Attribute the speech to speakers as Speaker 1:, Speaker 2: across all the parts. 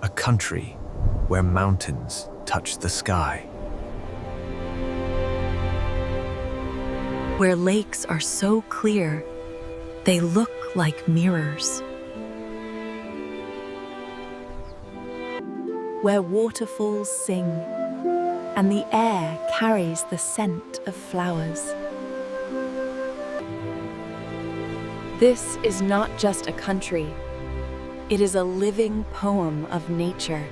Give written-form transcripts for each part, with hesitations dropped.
Speaker 1: a country where mountains touch the sky.
Speaker 2: Where lakes are so clear, they look like mirrors. Where waterfalls sing, and the air carries the scent of flowers. This is not just a country, it is a living poem of nature.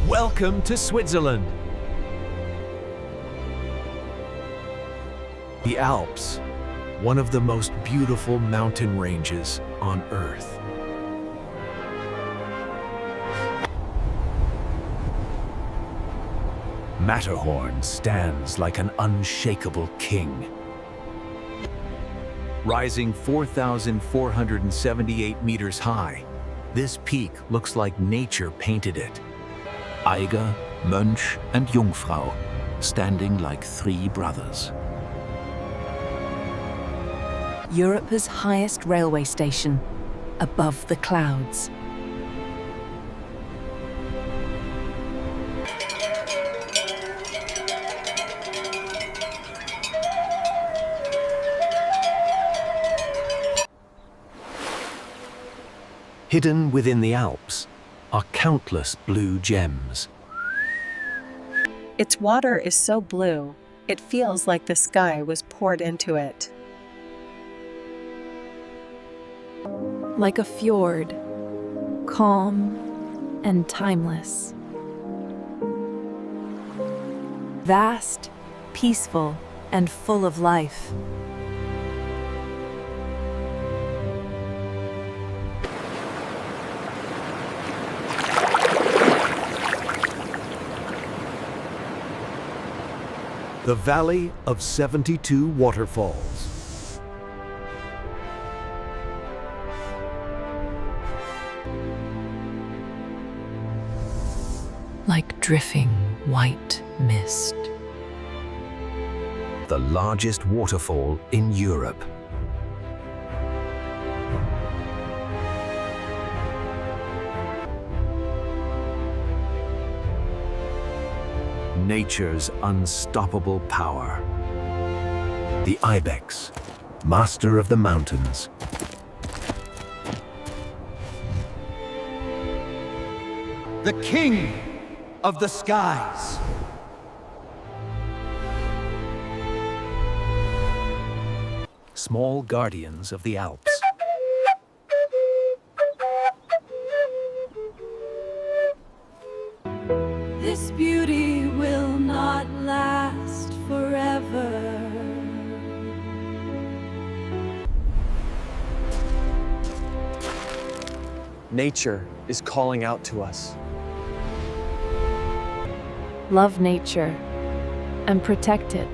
Speaker 1: Welcome to Switzerland. The Alps, one of the most beautiful mountain ranges on Earth. Matterhorn stands like an unshakable king. Rising 4,478 meters high, this peak looks like nature painted it.
Speaker 3: Eiger, Mönch, and Jungfrau, standing like three brothers.
Speaker 2: Europe's highest railway station, above the clouds.
Speaker 1: Hidden within the Alps are countless blue gems.
Speaker 4: Its water is so blue, it feels like the sky was poured into it.
Speaker 2: Like a fjord, calm and timeless. Vast, peaceful, and full of life.
Speaker 1: The Valley of 72 Waterfalls.
Speaker 2: Like drifting white mist.
Speaker 1: The largest waterfall in Europe. Nature's unstoppable power. The ibex, master of the mountains.
Speaker 5: The king of the skies.
Speaker 1: Small guardians of the Alps.
Speaker 2: This beauty will not last forever.
Speaker 6: Nature is calling out to us.
Speaker 2: Love nature and protect it.